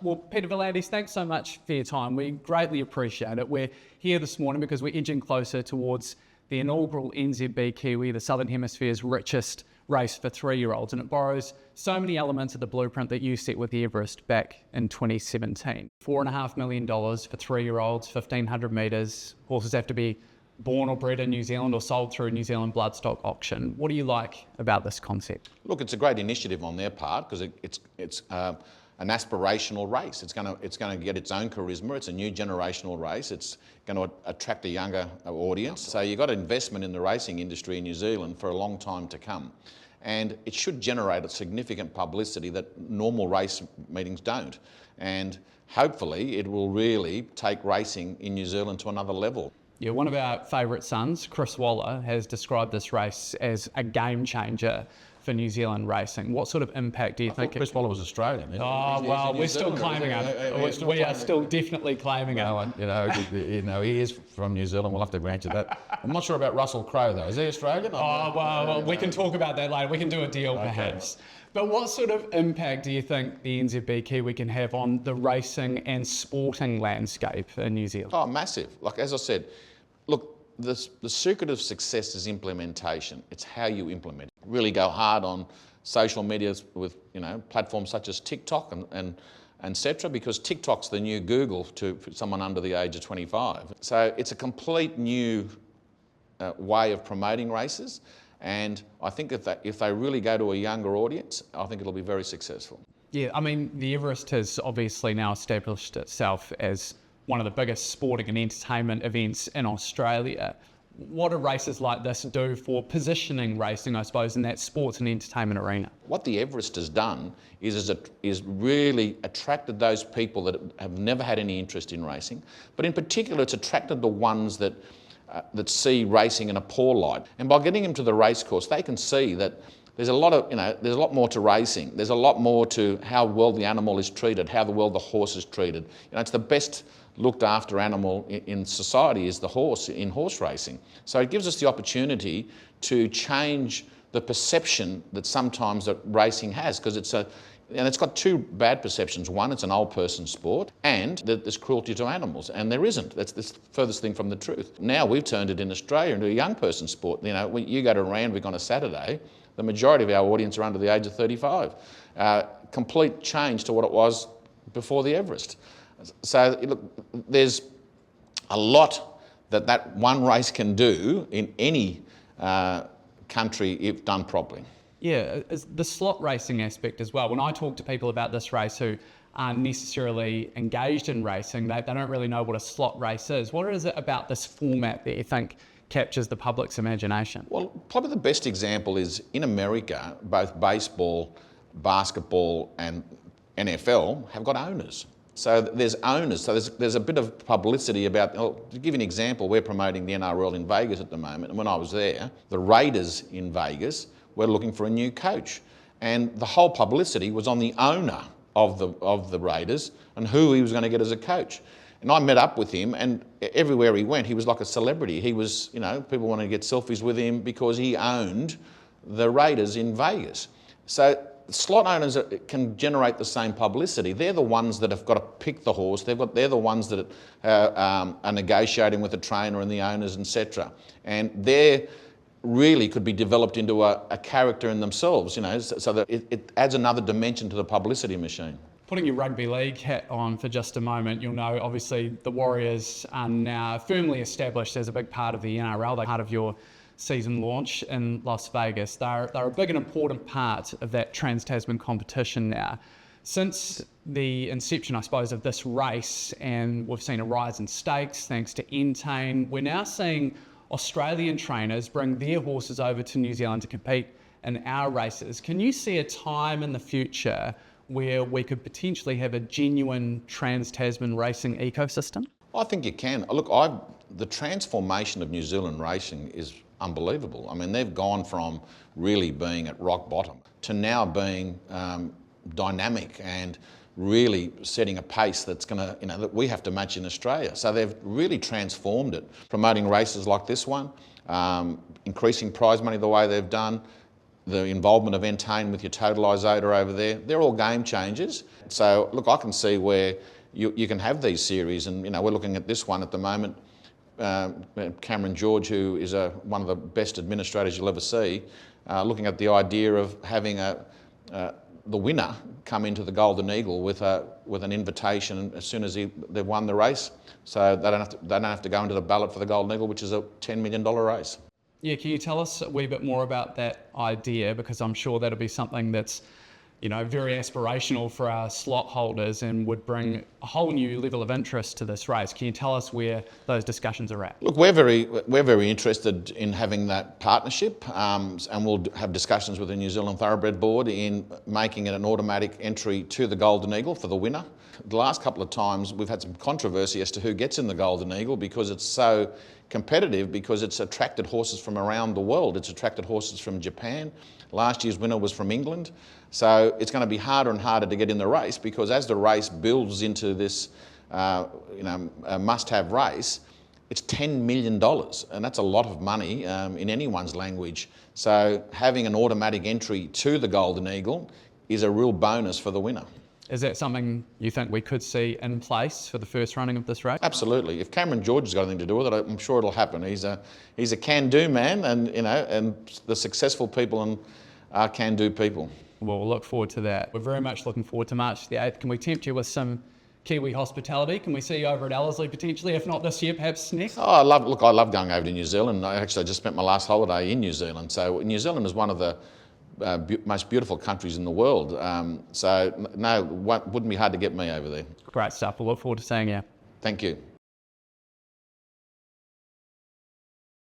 Well, Peter V'landys, thanks so much for your time. We greatly appreciate it. We're here this morning because we're edging closer towards the inaugural NZB Kiwi, the Southern Hemisphere's richest race for 3-year-olds, and it borrows so many elements of the blueprint that you set with the Everest back in 2017. $4.5 million for 3-year-olds, 1,500 metres. Horses have to be born or bred in New Zealand or sold through a New Zealand bloodstock auction. What do you like about this concept? Look, it's a great initiative on their part because it's an aspirational race. It's going to get its own charisma. It's a new generational race. It's going to attract a younger audience. So you've got investment in the racing industry in New Zealand for a long time to come. And it should generate a significant publicity that normal race meetings don't. And hopefully it will really take racing in New Zealand to another level. Yeah, one of our favourite sons, Chris Waller, has described this race as a game changer for New Zealand racing. What sort of impact do you think? Chris Waller was Australian. We're still claiming it. We are still definitely claiming it. He is from New Zealand. We'll have to grant you that. I'm not sure about Russell Crowe though. Is he Australian? We can talk about that later. We can do a deal perhaps. But what sort of impact do you think the NZB Kiwi can have on the racing and sporting landscape in New Zealand? Oh, massive. Like as I said, look, the secret of success is implementation. It's how you implement it. Really go hard on social media with platforms such as TikTok and etc. because TikTok's the new Google to someone under the age of 25. So it's a complete new way of promoting races. And I think if they really go to a younger audience, I think it'll be very successful. Yeah, I mean, the Everest has obviously now established itself as one of the biggest sporting and entertainment events in Australia. What do races like this do for positioning racing, I suppose, in that sports and entertainment arena? What the Everest has done is really attracted those people that have never had any interest in racing, but in particular it's attracted the ones that see racing in a poor light. And by getting them to the race course, they can see that there's a lot more to racing. There's a lot more to how well the animal is treated, how well the horse is treated. It's the best looked after animal in society is the horse in horse racing. So it gives us the opportunity to change the perception that sometimes that racing has, because it's got two bad perceptions. One, it's an old person sport, and that there's cruelty to animals, and there isn't. That's the furthest thing from the truth. Now we've turned it in Australia into a young person sport. When you go to Randwick on a Saturday, the majority of our audience are under the age of 35. Complete change to what it was before the Everest. So look, there's a lot that one race can do in any country if done properly. Yeah, the slot racing aspect as well. When I talk to people about this race who aren't necessarily engaged in racing, they don't really know what a slot race is. What is it about this format that you think captures the public's imagination? Well, probably the best example is in America, both baseball, basketball and NFL have got owners. So there's owners, so there's a bit of publicity about, to give you an example, we're promoting the NRL in Vegas at the moment, and when I was there, the Raiders in Vegas were looking for a new coach. And the whole publicity was on the owner of the Raiders and who he was going to get as a coach. And I met up with him, and everywhere he went, he was like a celebrity. He was, people wanted to get selfies with him because he owned the Raiders in Vegas. So slot owners can generate the same publicity. They're the ones that have got to pick the horse. They're the ones that are negotiating with the trainer and the owners, etc. And they're really could be developed into a character in themselves, so that it adds another dimension to the publicity machine. Putting your rugby league hat on for just a moment, you'll know obviously the Warriors are now firmly established as a big part of the NRL. They're part of your season launch in Las Vegas. They're a big and important part of that Trans-Tasman competition now. Since the inception, I suppose, of this race, and we've seen a rise in stakes thanks to Entain, we're now seeing Australian trainers bring their horses over to New Zealand to compete in our races. Can you see a time in the future where we could potentially have a genuine Trans-Tasman racing ecosystem? I think you can. Look, the transformation of New Zealand racing is unbelievable. I mean, they've gone from really being at rock bottom to now being dynamic and really setting a pace that's going to, that we have to match in Australia. So they've really transformed it, promoting races like this one, increasing prize money the way they've done, the involvement of Entain with your totalisator over there, they're all game changers. So look, I can see where you can have these series, and we're looking at this one at the moment. Cameron George, who is one of the best administrators you'll ever see, looking at the idea of having the winner come into the Golden Eagle with an invitation as soon as they've won the race, so they don't have to go into the ballot for the Golden Eagle, which is a $10 million race. Yeah, can you tell us a wee bit more about that idea? Because I'm sure that'll be something that's, very aspirational for our slot holders and would bring a whole new level of interest to this race. Can you tell us where those discussions are at? Look, we're very interested in having that partnership, and we'll have discussions with the New Zealand Thoroughbred Board in making it an automatic entry to the Golden Eagle for the winner. The last couple of times we've had some controversy as to who gets in the Golden Eagle because it's so competitive, because it's attracted horses from around the world. It's attracted horses from Japan. Last year's winner was from England. So it's going to be harder and harder to get in the race, because as the race builds into this a must-have race, it's $10 million, and that's a lot of money in anyone's language. So having an automatic entry to the Golden Eagle is a real bonus for the winner. Is that something you think we could see in place for the first running of this race? Absolutely. If Cameron George has got anything to do with it, I'm sure it'll happen. He's a can-do man, and the successful people are can-do people. Well, we'll look forward to that. We're very much looking forward to March the 8th. Can we tempt you with some Kiwi hospitality? Can we see you over at Ellerslie potentially, if not this year, perhaps next? Oh, I love going over to New Zealand. I just spent my last holiday in New Zealand. So New Zealand is one of the most beautiful countries in the world. So no, wouldn't be hard to get me over there. Great stuff. We'll look forward to seeing you. Thank you.